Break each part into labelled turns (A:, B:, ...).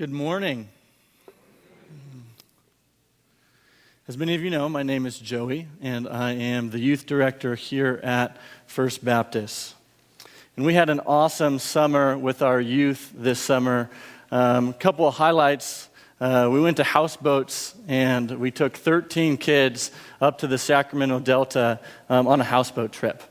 A: Good morning. As many of you know, my name is Joey, and I am the youth director here at First Baptist. And we had an awesome summer with our youth this summer. A couple of highlights. We went to houseboats, and we took 13 kids up to the Sacramento Delta on a houseboat trip.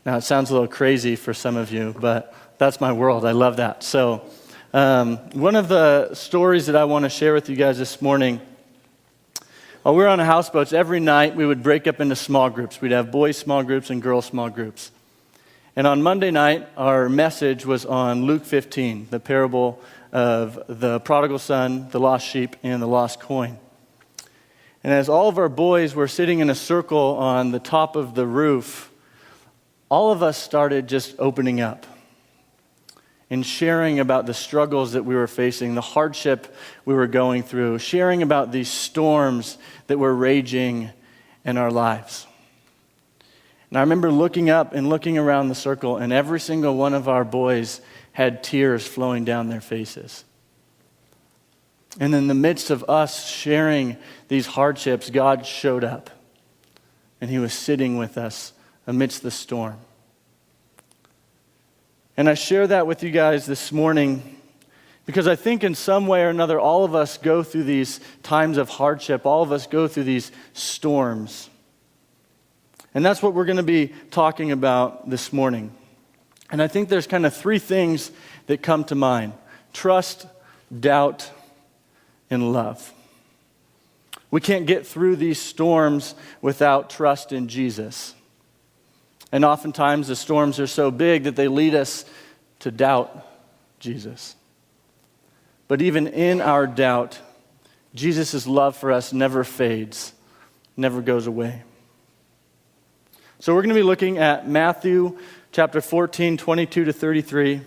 A: Now, it sounds a little crazy for some of you, but that's my world. I love that. So, one of the stories that I want to share with you guys this morning, while we were on the houseboats, every night we would break up into small groups. We'd have boys' small groups and girls' small groups. And on Monday night, our message was on Luke 15, the parable of the prodigal son, the lost sheep, and the lost coin. And as all of our boys were sitting in a circle on the top of the roof, all of us started just opening up and sharing about the struggles that we were facing, the hardship we were going through, sharing about these storms that were raging in our lives. And I remember looking up and looking around the circle, and every single one of our boys had tears flowing down their faces. And in the midst of us sharing these hardships, God showed up, and He was sitting with us amidst the storm. And I share that with you guys this morning because I think in some way or another, all of us go through these times of hardship. All of us go through these storms. And that's what we're going to be talking about this morning. And I think there's kind of three things that come to mind: trust, doubt, and love. We can't get through these storms without trust in Jesus. And oftentimes the storms are so big that they lead us to doubt Jesus. But even in our doubt, Jesus' love for us never fades, never goes away. So we're going to be looking at Matthew chapter 14, 22 to 33,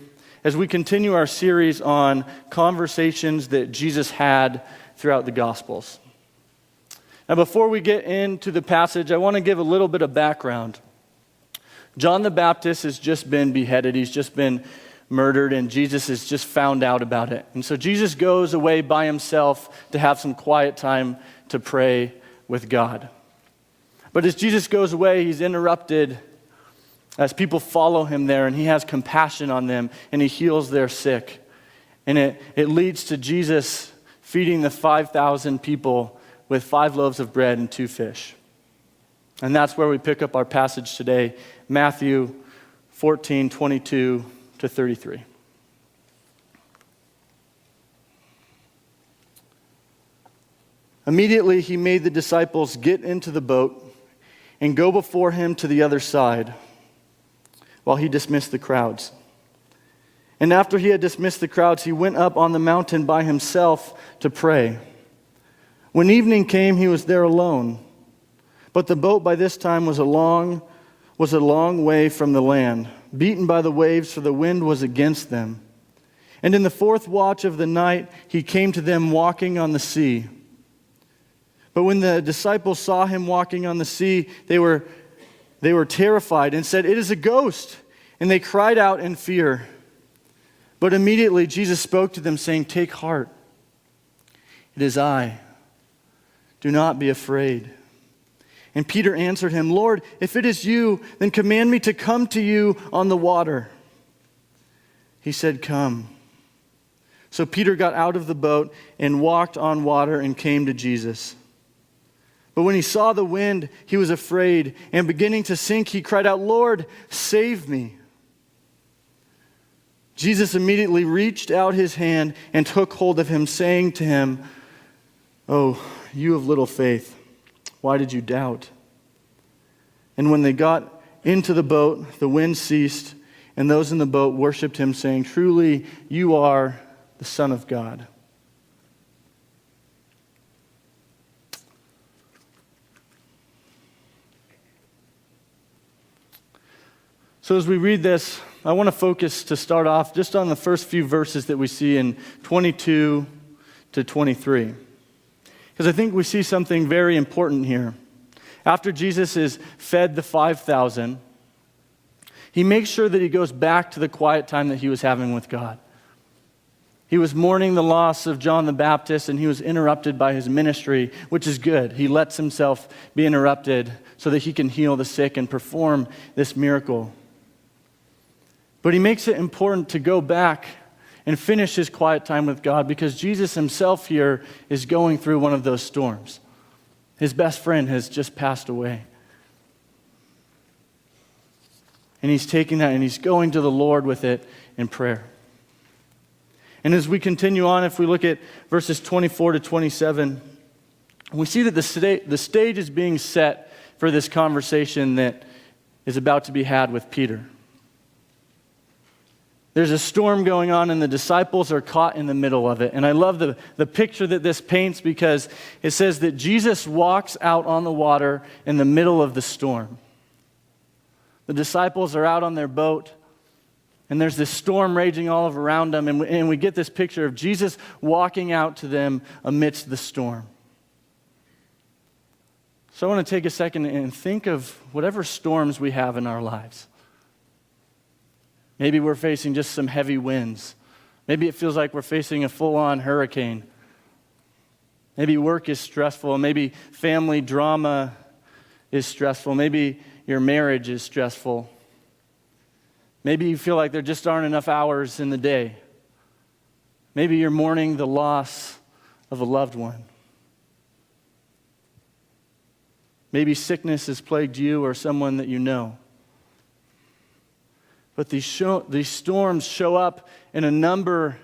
A: as we continue our series on conversations that Jesus had throughout the Gospels. Now, before we get into the passage, I want to give a little bit of background. John the Baptist has just been beheaded. He's just been murdered, and Jesus has just found out about it. And so Jesus goes away by himself to have some quiet time to pray with God. But as Jesus goes away, he's interrupted as people follow him there, and he has compassion on them, and he heals their sick. And it leads to Jesus feeding the 5,000 people with 5 loaves of bread and 2 fish. And that's where we pick up our passage today, Matthew 14, 22 to 33. Immediately he made the disciples get into the boat and go before him to the other side while he dismissed the crowds. And after he had dismissed the crowds, he went up on the mountain by himself to pray. When evening came, he was there alone. But the boat by this time was a long way from the land, beaten by the waves, for the wind was against them. And in the 4th watch of the night, he came to them walking on the sea. But when the disciples saw him walking on the sea, they were terrified and said, "It is a ghost!" And they cried out in fear. But immediately Jesus spoke to them, saying, "Take heart. It is I. Do not be afraid." And Peter answered him, "Lord, if it is you, then command me to come to you on the water." He said, "Come." So Peter got out of the boat and walked on water and came to Jesus. But when he saw the wind, he was afraid, and beginning to sink, he cried out, "Lord, save me." Jesus immediately reached out his hand and took hold of him, saying to him, "Oh, you of little faith, why did you doubt?" And when they got into the boat, the wind ceased, and those in the boat worshipped him, saying, "Truly, you are the Son of God." So as we read this, I want to focus to start off just on the first few verses that we see in 22 to 23. Because I think we see something very important here. After Jesus is fed the 5,000, he makes sure that he goes back to the quiet time that he was having with God. He was mourning the loss of John the Baptist, and he was interrupted by his ministry, which is good. He lets himself be interrupted so that he can heal the sick and perform this miracle. But he makes it important to go back and finish his quiet time with God, because Jesus himself here is going through one of those storms. His best friend has just passed away. And he's taking that and he's going to the Lord with it in prayer. And as we continue on, if we look at verses 24 to 27, we see that the stage is being set for this conversation that is about to be had with Peter. There's a storm going on, and the disciples are caught in the middle of it. And I love the picture that this paints, because it says that Jesus walks out on the water in the middle of the storm. The disciples are out on their boat, and there's this storm raging all around them, and we get this picture of Jesus walking out to them amidst the storm. So I want to take a second and think of whatever storms we have in our lives. Maybe we're facing just some heavy winds. Maybe it feels like we're facing a full-on hurricane. Maybe work is stressful. Maybe family drama is stressful. Maybe your marriage is stressful. Maybe you feel like there just aren't enough hours in the day. Maybe you're mourning the loss of a loved one. Maybe sickness has plagued you or someone that you know. But these storms show up in a number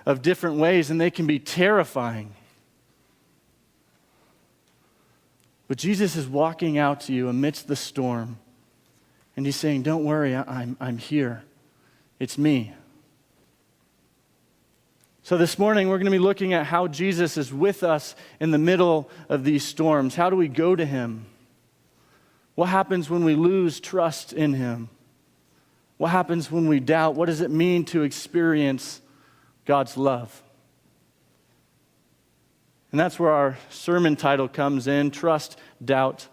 A: of different ways, and they can be terrifying. But Jesus is walking out to you amidst the storm, and he's saying, don't worry, I'm here. It's me. So this morning, we're going to be looking at how Jesus is with us in the middle of these storms. How do we go to him? What happens when we lose trust in him? What happens when we doubt? What does it mean to experience God's love? And that's where our sermon title comes in: Trust, Doubt,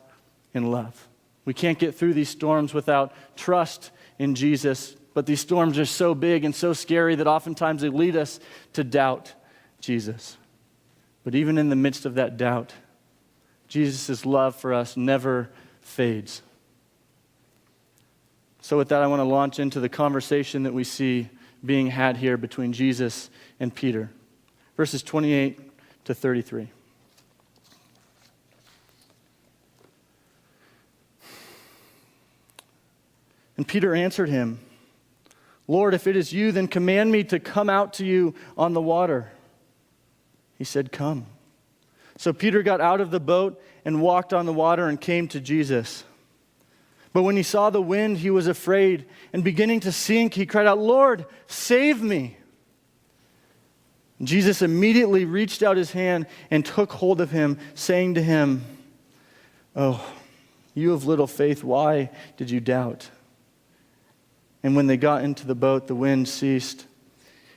A: and Love. We can't get through these storms without trust in Jesus, but these storms are so big and so scary that oftentimes they lead us to doubt Jesus. But even in the midst of that doubt, Jesus' love for us never fades. So with that, I want to launch into the conversation that we see being had here between Jesus and Peter. Verses 28 to 33. And Peter answered him, Lord, if it is you, then command me to come out to you on the water. He said, come. So Peter got out of the boat and walked on the water and came to Jesus. But when he saw the wind, he was afraid, and beginning to sink, he cried out, Lord, save me. Jesus immediately reached out his hand and took hold of him, saying to him, oh, you of little faith, why did you doubt? And when they got into the boat, the wind ceased,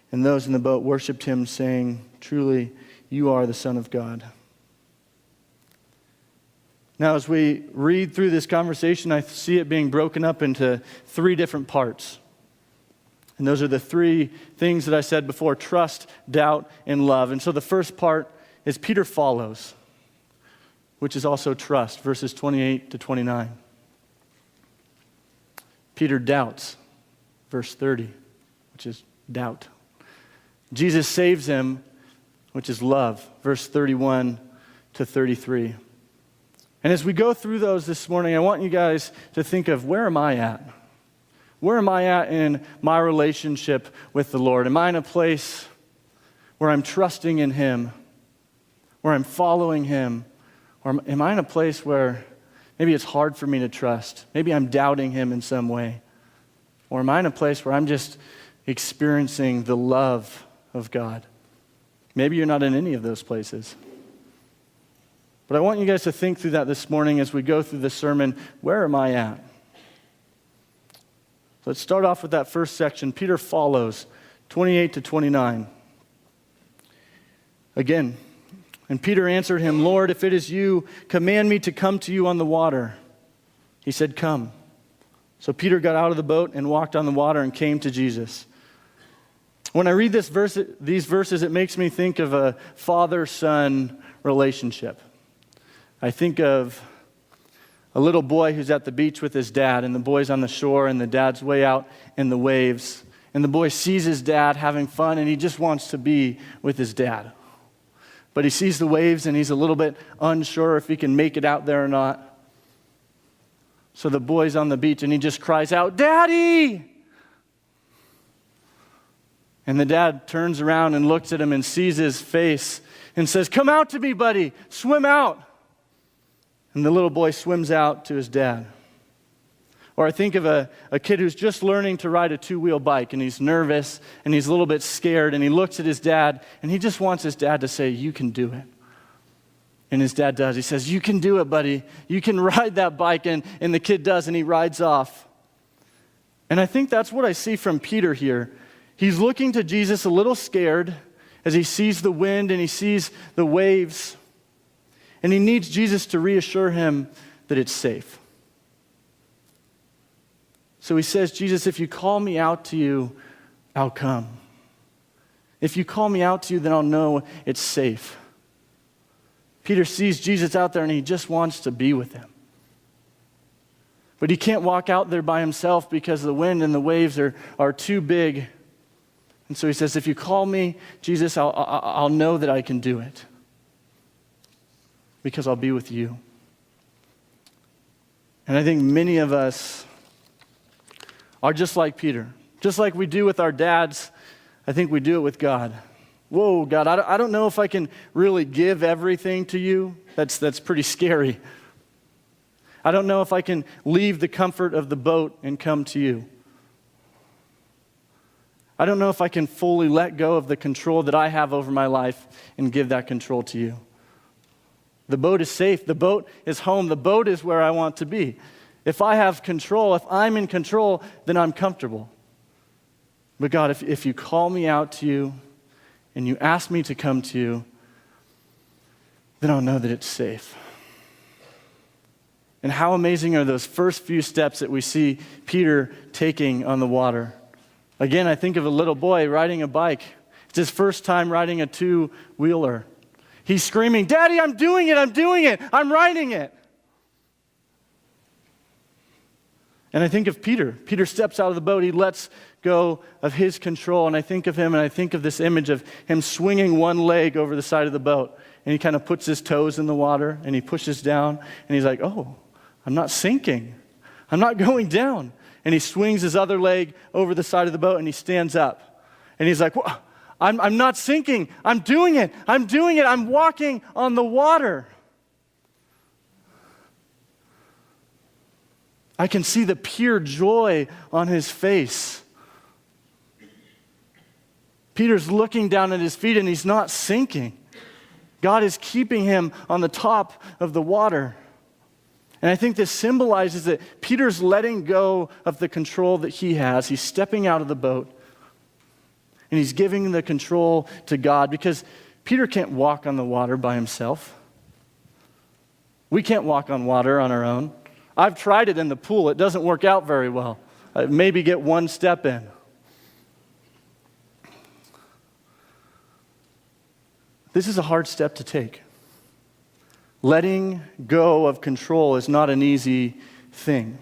A: and those in the boat worshiped him, saying, truly, you are the Son of God. Now, as we read through this conversation, I see it being broken up into three different parts. And those are the three things that I said before: trust, doubt, and love. And so the first part is Peter follows, which is also trust, verses 28 to 29. Peter doubts, verse 30, which is doubt. Jesus saves him, which is love, verse 31 to 33. And as we go through those this morning, I want you guys to think of, where am I at? Where am I at in my relationship with the Lord? Am I in a place where I'm trusting in him, where I'm following him? Or am I in a place where maybe it's hard for me to trust? Maybe I'm doubting him in some way. Or am I in a place where I'm just experiencing the love of God? Maybe you're not in any of those places. But I want you guys to think through that this morning as we go through the sermon. Where am I at? Let's start off with that first section. Peter follows, 28 to 29. Again, and Peter answered him, Lord, if it is you, command me to come to you on the water. He said, come. So Peter got out of the boat and walked on the water and came to Jesus. When I read these verses, it makes me think of a father-son relationship. I think of a little boy who's at the beach with his dad, and the boy's on the shore, and the dad's way out in the waves. And the boy sees his dad having fun, and he just wants to be with his dad. But he sees the waves, and he's a little bit unsure if he can make it out there or not. So the boy's on the beach, and he just cries out, "Daddy!" And the dad turns around and looks at him and sees his face and says, "Come out to me, buddy. Swim out." And the little boy swims out to his dad. Or I think of a kid who's just learning to ride a two-wheel bike, and he's nervous, and he's a little bit scared, and he looks at his dad, and he just wants his dad to say, "You can do it." And his dad does. He says, "You can do it, buddy. You can ride that bike." And the kid does, and he rides off. And I think that's what I see from Peter here. He's looking to Jesus a little scared as he sees the wind and he sees the waves. And he needs Jesus to reassure him that it's safe. So he says, "Jesus, if you call me out to you, I'll come. If you call me out to you, then I'll know it's safe." Peter sees Jesus out there and he just wants to be with him. But he can't walk out there by himself because the wind and the waves are too big. And so he says, "If you call me, Jesus, I'll know that I can do it. Because I'll be with you." And I think many of us are just like Peter. Just like we do with our dads, I think we do it with God. Whoa, God, I don't know if I can really give everything to you. That's pretty scary. I don't know if I can leave the comfort of the boat and come to you. I don't know if I can fully let go of the control that I have over my life and give that control to you. The boat is safe. The boat is home. The boat is where I want to be. If I have control, if I'm in control, then I'm comfortable. But God, if you call me out to you and you ask me to come to you, then I'll know that it's safe. And how amazing are those first few steps that we see Peter taking on the water. Again, I think of a little boy riding a bike. It's his first time riding a two-wheeler. He's screaming, "Daddy, I'm doing it, I'm riding it." And I think of Peter. Peter steps out of the boat, he lets go of his control, and I think of him, and I think of this image of him swinging one leg over the side of the boat, and he kind of puts his toes in the water, and he pushes down, and he's like, "Oh, I'm not sinking. I'm not going down." And he swings his other leg over the side of the boat, and he stands up. And he's like, I'm not sinking. I'm doing it. I'm walking on the water. I can see the pure joy on his face. Peter's looking down at his feet, and he's not sinking. God is keeping him on the top of the water. And I think this symbolizes that Peter's letting go of the control that he has. He's stepping out of the boat, and he's giving the control to God, because Peter can't walk on the water by himself. We can't walk on water on our own. I've tried it in the pool. It doesn't work out very well. I maybe get one step in. This is a hard step to take. Letting go of control is not an easy thing.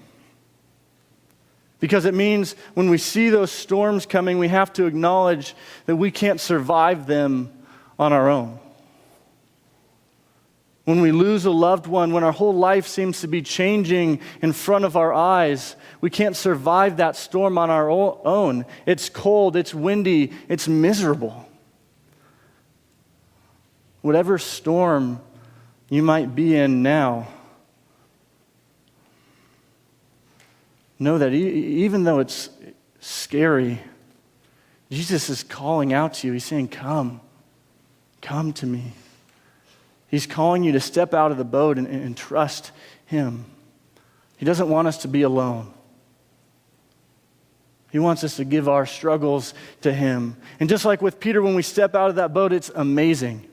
A: Because it means when we see those storms coming, we have to acknowledge that we can't survive them on our own. When we lose a loved one, when our whole life seems to be changing in front of our eyes, we can't survive that storm on our own. It's cold, it's windy, it's miserable. Whatever storm you might be in now, know that even though it's scary, Jesus is calling out to you. He's saying, come to me. He's calling you to step out of the boat and trust him. He doesn't want us to be alone. He wants us to give our struggles to him. And just like with Peter, when we step out of that boat, it's amazing.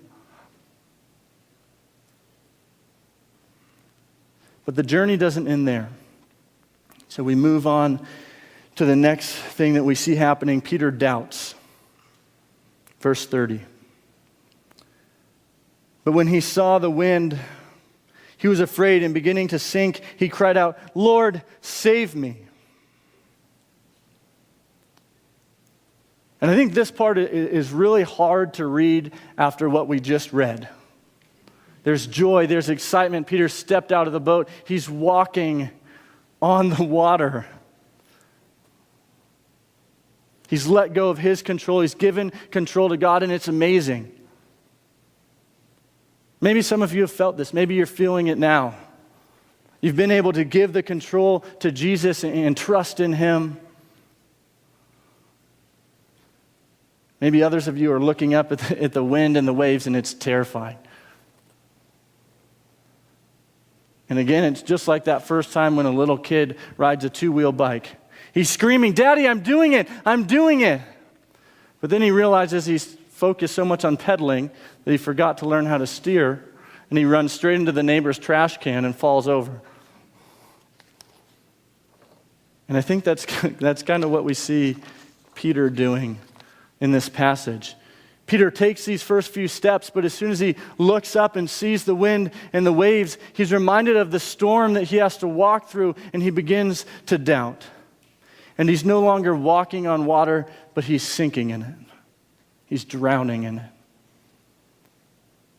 A: But the journey doesn't end there. So we move on to the next thing that we see happening. Peter doubts. Verse 30. But when he saw the wind, he was afraid, and beginning to sink, he cried out, "Lord, save me." And I think this part is really hard to read after what we just read. There's joy, there's excitement. Peter stepped out of the boat. He's walking on the water. He's let go of his control. He's given control to God, and it's amazing. Maybe some of you have felt this. Maybe you're feeling it now. You've been able to give the control to Jesus and trust in him. Maybe others of you are looking up at the wind and the waves, and it's terrifying. And again, it's just like that first time when a little kid rides a two-wheel bike. He's screaming, "Daddy, I'm doing it! I'm doing it!" But then he realizes he's focused so much on pedaling that he forgot to learn how to steer, and he runs straight into the neighbor's trash can and falls over. And I think that's kind of what we see Peter doing in this passage. Peter takes these first few steps, but as soon as he looks up and sees the wind and the waves, he's reminded of the storm that he has to walk through, and he begins to doubt. And he's no longer walking on water, but he's sinking in it. He's drowning in it.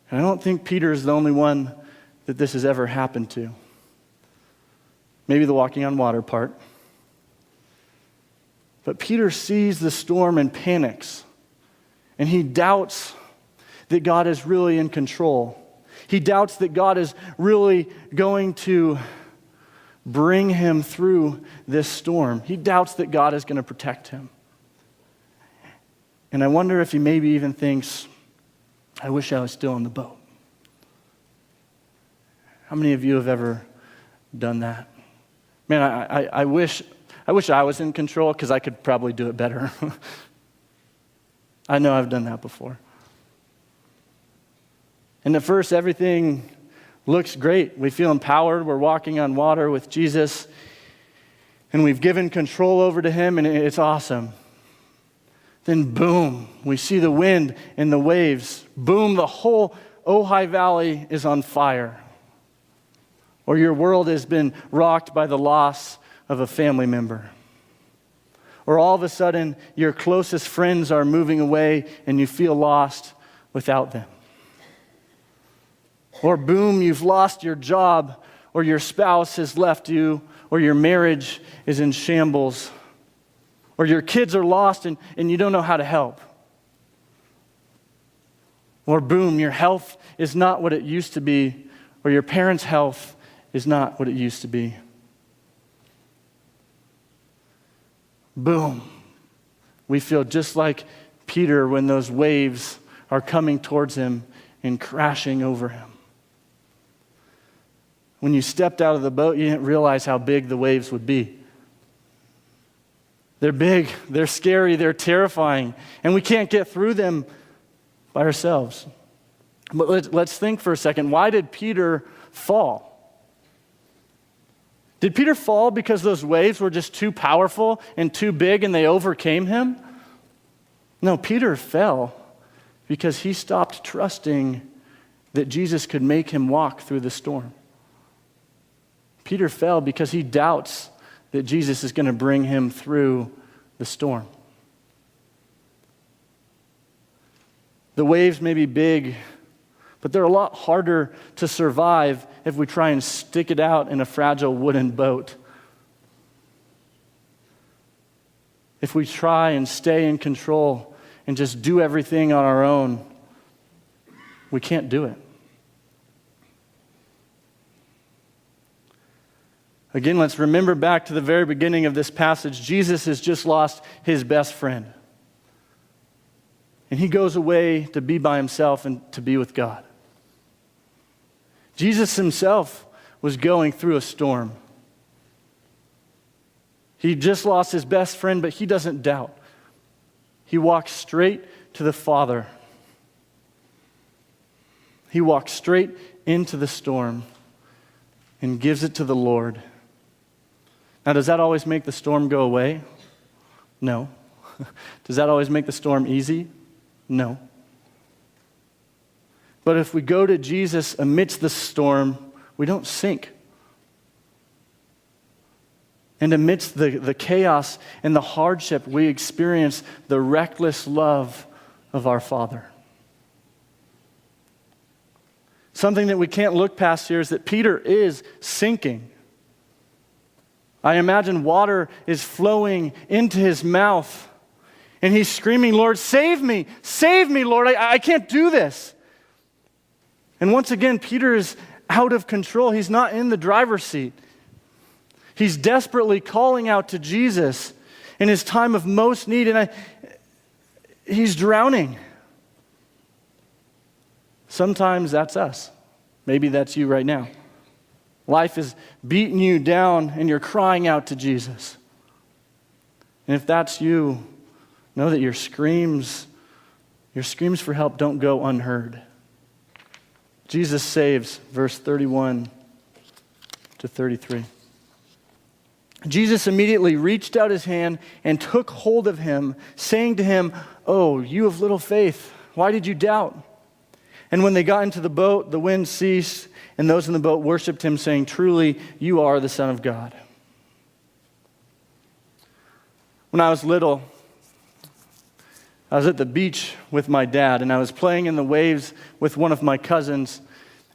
A: And I don't think Peter is the only one that this has ever happened to. Maybe the walking on water part. But Peter sees the storm and panics. And he doubts that God is really in control. He doubts that God is really going to bring him through this storm. He doubts that God is going to protect him. And I wonder if he maybe even thinks, "I wish I was still in the boat." How many of you have ever done that? Man, I wish I was in control because I could probably do it better. I know I've done that before. And at first, everything looks great. We feel empowered. We're walking on water with Jesus. And we've given control over to him, and it's awesome. Then boom, we see the wind and the waves. Boom, the whole Ojai Valley is on fire. Or your world has been rocked by the loss of a family member. Or all of a sudden, your closest friends are moving away and you feel lost without them. Or boom, you've lost your job, or your spouse has left you, or your marriage is in shambles, or your kids are lost and you don't know how to help. Or boom, your health is not what it used to be, or your parents' health is not what it used to be. Boom. We feel just like Peter when those waves are coming towards him and crashing over him. When you stepped out of the boat, you didn't realize how big the waves would be. They're big, they're scary, they're terrifying, and we can't get through them by ourselves. But let's think for a second. Why did Peter fall? Did Peter fall because those waves were just too powerful and too big and they overcame him? No, Peter fell because he stopped trusting that Jesus could make him walk through the storm. Peter fell because he doubts that Jesus is going to bring him through the storm. The waves may be big, but they're a lot harder to survive if we try and stick it out in a fragile wooden boat. If we try and stay in control and just do everything on our own, we can't do it. Again, let's remember back to the very beginning of this passage. Jesus has just lost his best friend. And he goes away to be by himself and to be with God. Jesus himself was going through a storm. He just lost his best friend, but he doesn't doubt. He walks straight to the Father. He walks straight into the storm and gives it to the Lord. Now, does that always make the storm go away? No. Does that always make the storm easy? No. But if we go to Jesus amidst the storm, we don't sink. And amidst the chaos and the hardship, we experience the reckless love of our Father. Something that we can't look past here is that Peter is sinking. I imagine water is flowing into his mouth, and he's screaming, Lord, save me, Lord, I can't do this. And once again, Peter is out of control. He's not in the driver's seat. He's desperately calling out to Jesus in his time of most need, and he's drowning. Sometimes that's us. Maybe that's you right now. Life is beating you down, and you're crying out to Jesus. And if that's you, know that your screams for help don't go unheard. Jesus saves, verse 31 to 33. Jesus immediately reached out his hand and took hold of him, saying to him, "Oh, you of little faith, why did you doubt?" And when they got into the boat, the wind ceased, and those in the boat worshiped him, saying, "Truly, you are the Son of God." When I was little, I was at the beach with my dad, and I was playing in the waves with one of my cousins,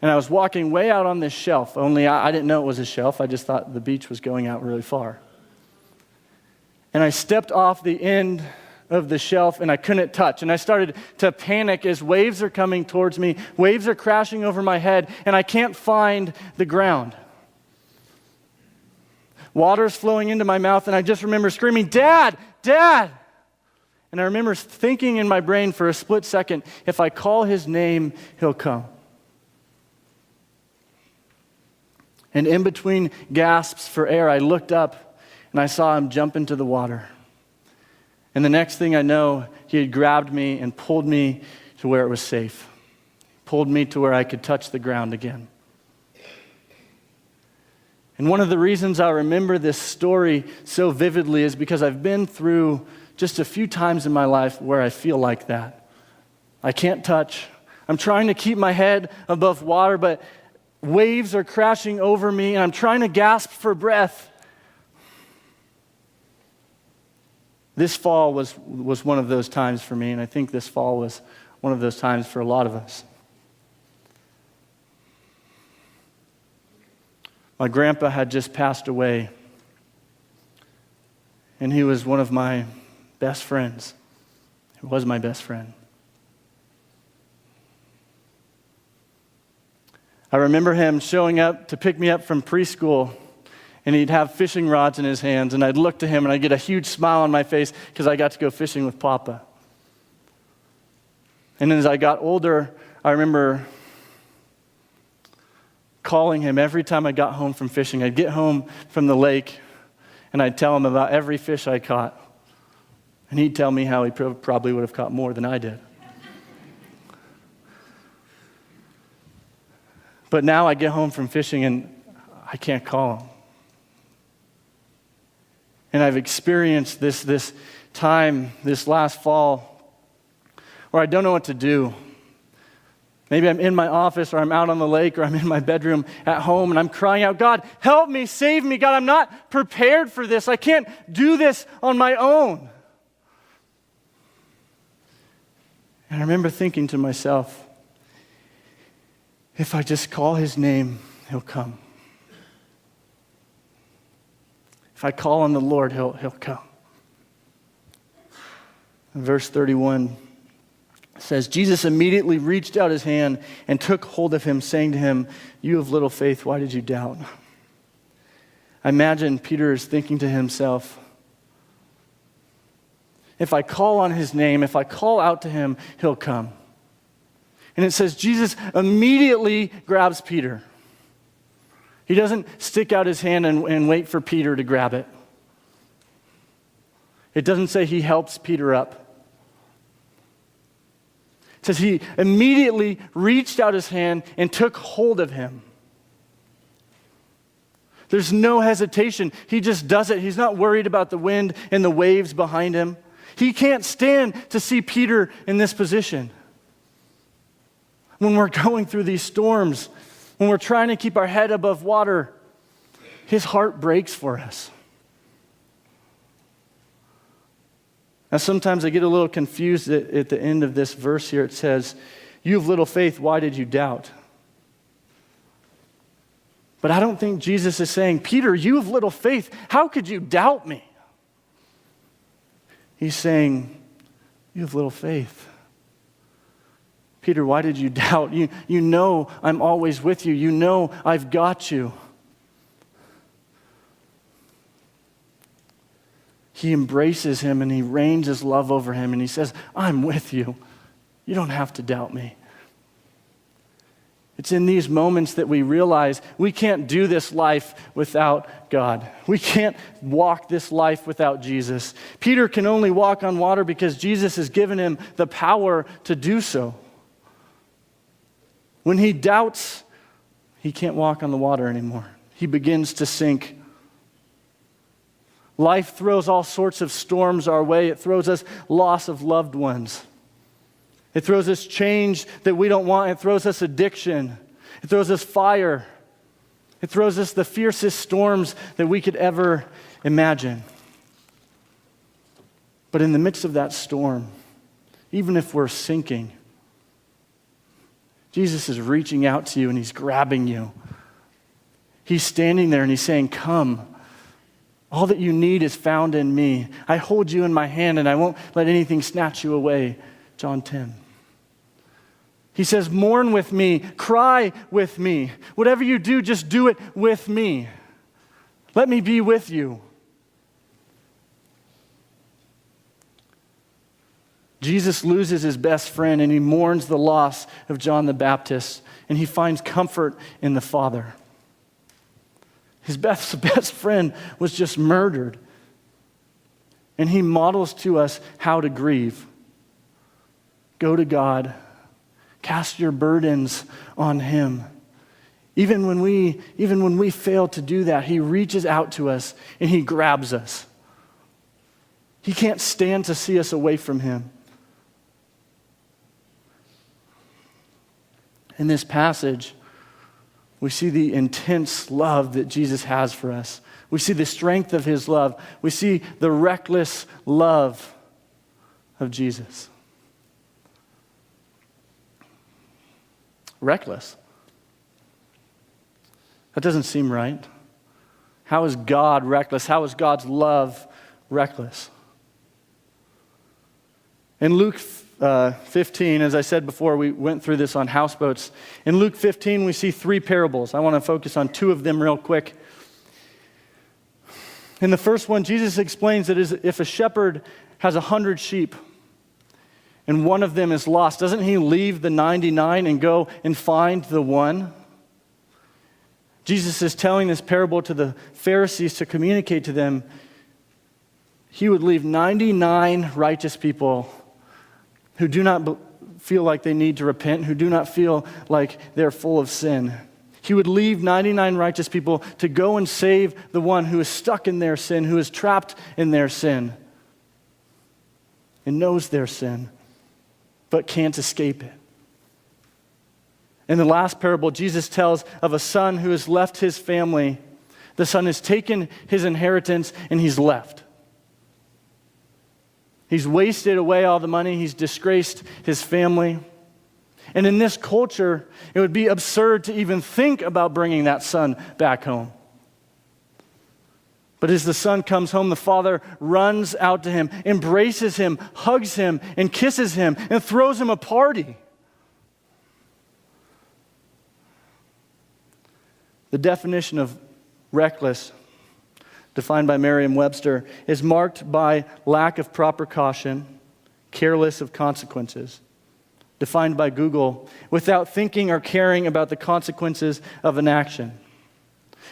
A: and I was walking way out on this shelf, only I didn't know it was a shelf. I just thought the beach was going out really far. And I stepped off the end of the shelf, and I couldn't touch. And I started to panic as waves are coming towards me. Waves are crashing over my head, and I can't find the ground. Water's flowing into my mouth, and I just remember screaming, "Dad! Dad!" And I remember thinking in my brain for a split second, if I call his name, he'll come. And in between gasps for air, I looked up and I saw him jump into the water. And the next thing I know, he had grabbed me and pulled me to where it was safe. Pulled me to where I could touch the ground again. And one of the reasons I remember this story so vividly is because I've been through just a few times in my life where I feel like that. I can't touch. I'm trying to keep my head above water, but waves are crashing over me, and I'm trying to gasp for breath. This fall was one of those times for me, and I think this fall was one of those times for a lot of us. My grandpa had just passed away, and he was one of my best friends. He was my best friend. I remember him showing up to pick me up from preschool, and he'd have fishing rods in his hands, and I'd look to him, and I'd get a huge smile on my face because I got to go fishing with Papa. And as I got older, I remember calling him every time I got home from fishing. I'd get home from the lake, and I'd tell him about every fish I caught. And he'd tell me how he probably would have caught more than I did. But now I get home from fishing and I can't call him. And I've experienced this time, this last fall, where I don't know what to do. Maybe I'm in my office, or I'm out on the lake, or I'm in my bedroom at home, and I'm crying out, "God, help me, save me. God, I'm not prepared for this. I can't do this on my own." And I remember thinking to myself, if I just call his name, he'll come. If I call on the Lord, he'll come. And verse 31 says, Jesus immediately reached out his hand and took hold of him, saying to him, "You of little faith, why did you doubt?" I imagine Peter is thinking to himself, if I call on his name, if I call out to him, he'll come. And it says Jesus immediately grabs Peter. He doesn't stick out his hand and wait for Peter to grab it. It doesn't say he helps Peter up. It says he immediately reached out his hand and took hold of him. There's no hesitation. He just does it. He's not worried about the wind and the waves behind him. He can't stand to see Peter in this position. When we're going through these storms, when we're trying to keep our head above water, his heart breaks for us. Now, sometimes I get a little confused at the end of this verse here. It says, "You have little faith, why did you doubt?" But I don't think Jesus is saying, "Peter, you have little faith, how could you doubt me?" He's saying, "You have little faith. Peter, why did you doubt? You know I'm always with you. You know I've got you." He embraces him and he rains his love over him and he says, "I'm with you. You don't have to doubt me." It's in these moments that we realize we can't do this life without God. We can't walk this life without Jesus. Peter can only walk on water because Jesus has given him the power to do so. When he doubts, he can't walk on the water anymore. He begins to sink. Life throws all sorts of storms our way. It throws us loss of loved ones. It throws us change that we don't want. It throws us addiction. It throws us fire. It throws us the fiercest storms that we could ever imagine. But in the midst of that storm, even if we're sinking, Jesus is reaching out to you and he's grabbing you. He's standing there and he's saying, "Come. All that you need is found in me. I hold you in my hand and I won't let anything snatch you away." John 10. He says, "Mourn with me, cry with me. Whatever you do, just do it with me. Let me be with you." Jesus loses his best friend and he mourns the loss of John the Baptist and he finds comfort in the Father. His best friend was just murdered. And he models to us how to grieve. Go to God. Cast your burdens on him. Even when we fail to do that, he reaches out to us and he grabs us. He can't stand to see us away from him. In this passage, we see the intense love that Jesus has for us. We see the strength of his love. We see the reckless love of Jesus. Reckless. That doesn't seem right. How is God reckless? How is God's love reckless? In Luke 15, as I said before, we went through this on houseboats. In Luke 15, we see 3 parables. I want to focus on 2 of them real quick. In the first one, Jesus explains that if a shepherd has 100 sheep and one of them is lost, doesn't he leave the 99 and go and find the one? Jesus is telling this parable to the Pharisees to communicate to them. He would leave 99 righteous people who do not feel like they need to repent, who do not feel like they're full of sin. He would leave 99 righteous people to go and save the one who is stuck in their sin, who is trapped in their sin, and knows their sin, but can't escape it. In the last parable, Jesus tells of a son who has left his family. The son has taken his inheritance and he's left. He's wasted away all the money. He's disgraced his family. And in this culture, it would be absurd to even think about bringing that son back home. But as the son comes home, the father runs out to him, embraces him, hugs him, and kisses him, and throws him a party. The definition of reckless, defined by Merriam-Webster, is marked by lack of proper caution, careless of consequences. Defined by Google, without thinking or caring about the consequences of an action.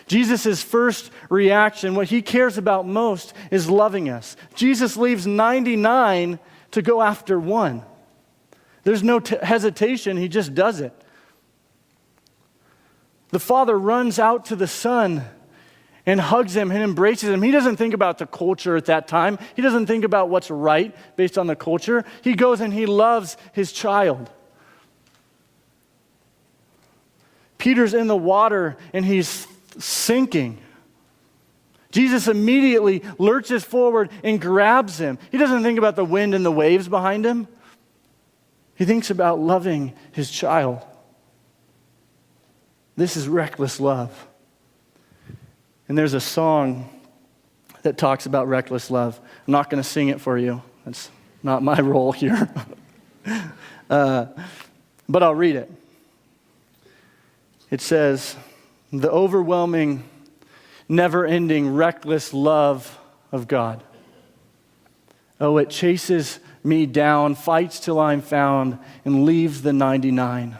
A: Jesus' first reaction, what he cares about most, is loving us. Jesus leaves 99 to go after one. There's no hesitation, he just does it. The father runs out to the son and hugs him and embraces him. He doesn't think about the culture at that time. He doesn't think about what's right based on the culture. He goes and he loves his child. Peter's in the water and he's sinking. Jesus immediately lurches forward and grabs him. He doesn't think about the wind and the waves behind him. He thinks about loving his child. This is reckless love. And there's a song that talks about reckless love. I'm not going to sing it for you. That's not my role here. But I'll read it. It says, the overwhelming, never-ending, reckless love of God. Oh, it chases me down, fights till I'm found, and leaves the 99.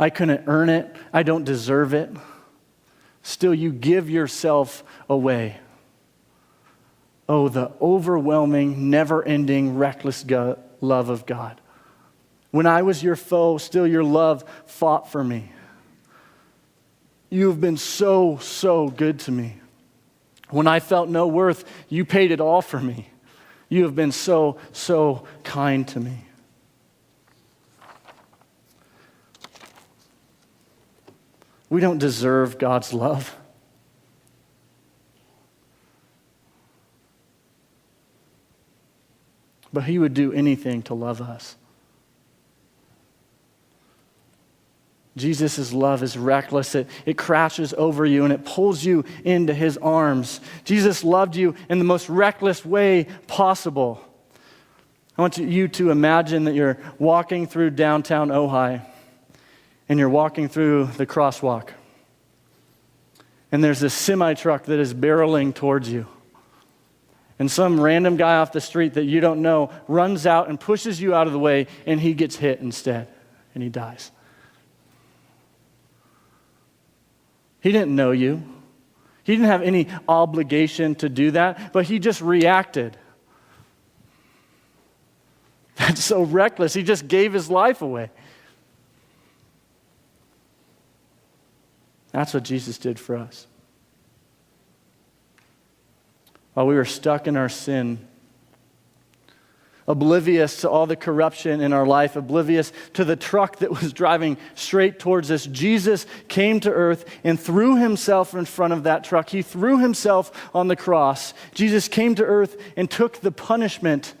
A: I couldn't earn it. I don't deserve it. Still, you give yourself away. Oh, the overwhelming, never-ending, reckless love of God. When I was your foe, still your love fought for me. You have been so, so good to me. When I felt no worth, you paid it all for me. You have been so, so kind to me. We don't deserve God's love. But he would do anything to love us. Jesus' love is reckless. It crashes over you and it pulls you into his arms. Jesus loved you in the most reckless way possible. I want you to imagine that you're walking through downtown Ojai and you're walking through the crosswalk. And there's this semi-truck that is barreling towards you. And some random guy off the street that you don't know runs out and pushes you out of the way, and he gets hit instead, and he dies. He didn't know you. He didn't have any obligation to do that, but he just reacted. That's so reckless. He just gave his life away. That's what Jesus did for us. While we were stuck in our sin, oblivious to all the corruption in our life, oblivious to the truck that was driving straight towards us, Jesus came to earth and threw himself in front of that truck. He threw himself on the cross. Jesus came to earth and took the punishment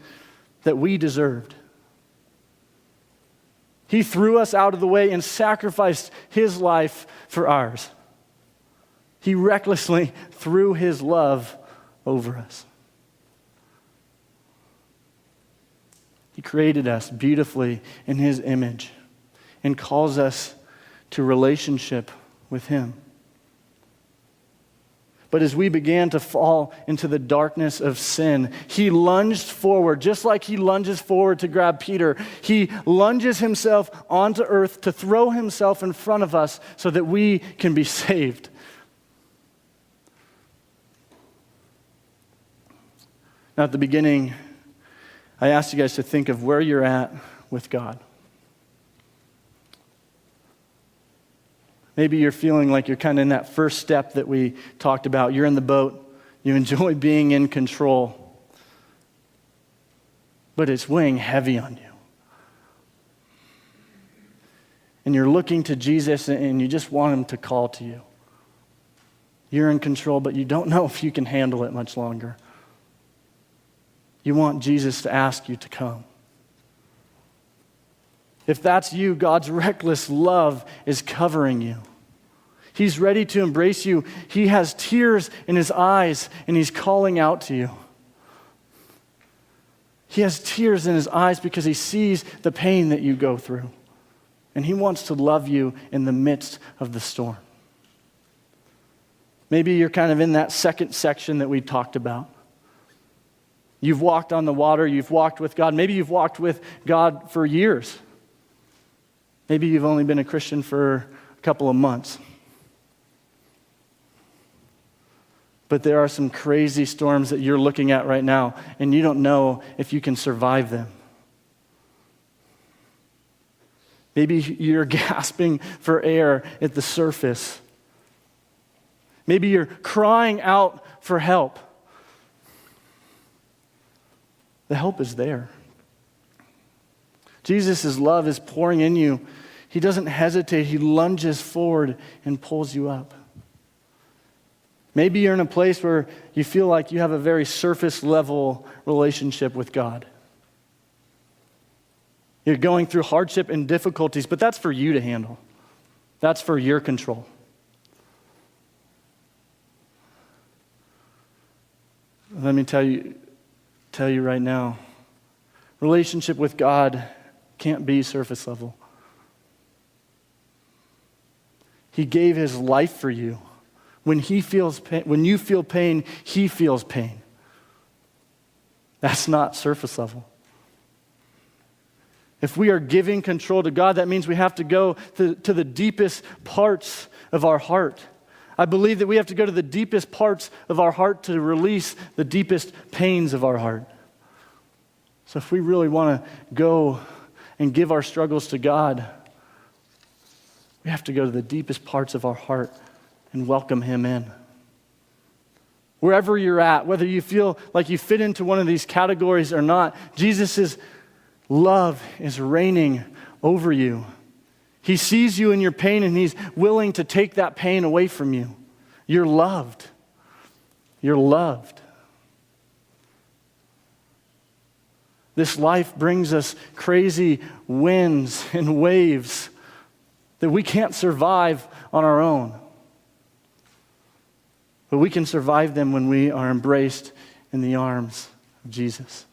A: that we deserved. He threw us out of the way and sacrificed his life for ours. He recklessly threw his love over us. He created us beautifully in his image and calls us to relationship with him. But as we began to fall into the darkness of sin, he lunged forward, just like he lunges forward to grab Peter. He lunges himself onto earth to throw himself in front of us so that we can be saved. Now, at the beginning, I asked you guys to think of where you're at with God. Maybe you're feeling like you're kind of in that first step that we talked about. You're in the boat. You enjoy being in control. But it's weighing heavy on you. And you're looking to Jesus and you just want him to call to you. You're in control, but you don't know if you can handle it much longer. You want Jesus to ask you to come. If that's you, God's reckless love is covering you. He's ready to embrace you. He has tears in his eyes, and he's calling out to you. He has tears in his eyes because he sees the pain that you go through. And he wants to love you in the midst of the storm. Maybe you're kind of in that second section that we talked about. You've walked on the water, you've walked with God. Maybe you've walked with God for years. Maybe you've only been a Christian for a couple of months. But there are some crazy storms that you're looking at right now, and you don't know if you can survive them. Maybe you're gasping for air at the surface. Maybe you're crying out for help. The help is there. Jesus' love is pouring in you. He doesn't hesitate. He lunges forward and pulls you up. Maybe you're in a place where you feel like you have a very surface level relationship with God. You're going through hardship and difficulties, but that's for you to handle. That's for your control. Let me tell you right now, relationship with God can't be surface level. He gave his life for you. When you feel pain, he feels pain. That's not surface level. If we are giving control to God, that means we have to go to the deepest parts of our heart. I believe that we have to go to the deepest parts of our heart to release the deepest pains of our heart. So if we really want to go and give our struggles to God, we have to go to the deepest parts of our heart and welcome him in. Wherever you're at, whether you feel like you fit into one of these categories or not, Jesus' love is reigning over you. He sees you in your pain and he's willing to take that pain away from you. You're loved. You're loved. This life brings us crazy winds and waves that we can't survive on our own. But we can survive them when we are embraced in the arms of Jesus.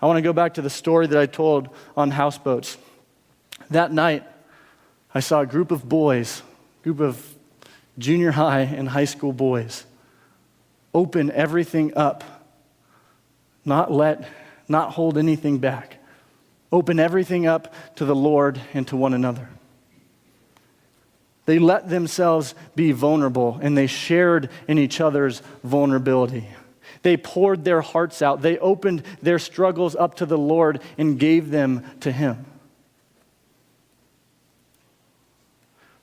A: I want to go back to the story that I told on houseboats. That night, I saw a group of boys, group of junior high and high school boys, open everything up, not hold anything back. Open everything up to the Lord and to one another. They let themselves be vulnerable, and they shared in each other's vulnerability. They poured their hearts out. They opened their struggles up to the Lord and gave them to him.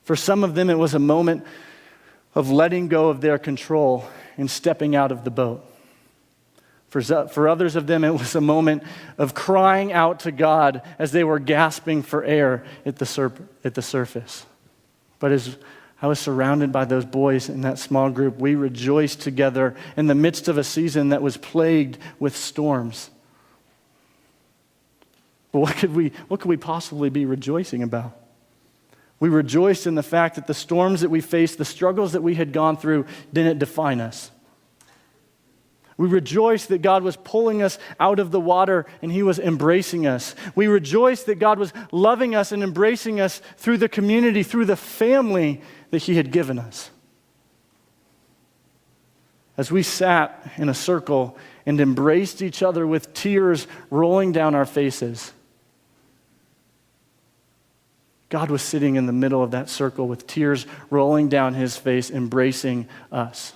A: For some of them, it was a moment of letting go of their control and stepping out of the boat. For others of them, it was a moment of crying out to God as they were gasping for air at the surface. But as I was surrounded by those boys in that small group, we rejoiced together in the midst of a season that was plagued with storms. But what could we possibly be rejoicing about? We rejoiced in the fact that the storms that we faced, the struggles that we had gone through, didn't define us. We rejoiced that God was pulling us out of the water and he was embracing us. We rejoiced that God was loving us and embracing us through the community, through the family that he had given us. As we sat in a circle and embraced each other with tears rolling down our faces, God was sitting in the middle of that circle with tears rolling down his face, embracing us,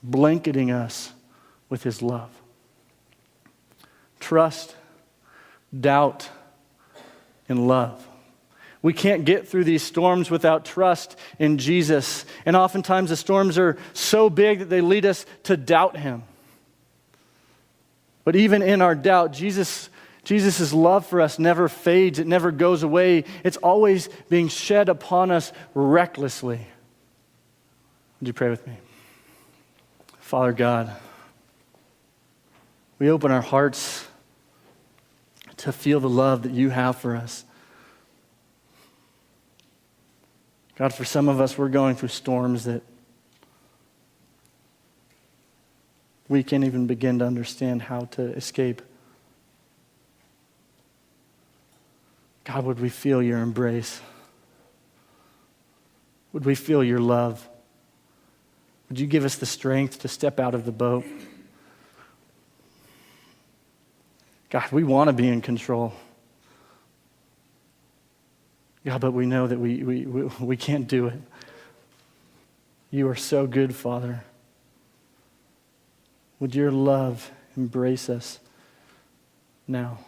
A: blanketing us with his love. Trust, doubt, and love. We can't get through these storms without trust in Jesus. And oftentimes the storms are so big that they lead us to doubt him. But even in our doubt, Jesus' love for us never fades. It never goes away. It's always being shed upon us recklessly. Would you pray with me? Father God, we open our hearts to feel the love that you have for us. God, for some of us, we're going through storms that we can't even begin to understand how to escape. God, would we feel your embrace? Would we feel your love? Would you give us the strength to step out of the boat? God, we want to be in control. God, but we know that we can't do it. You are so good, Father. Would your love embrace us now?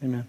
A: Amen.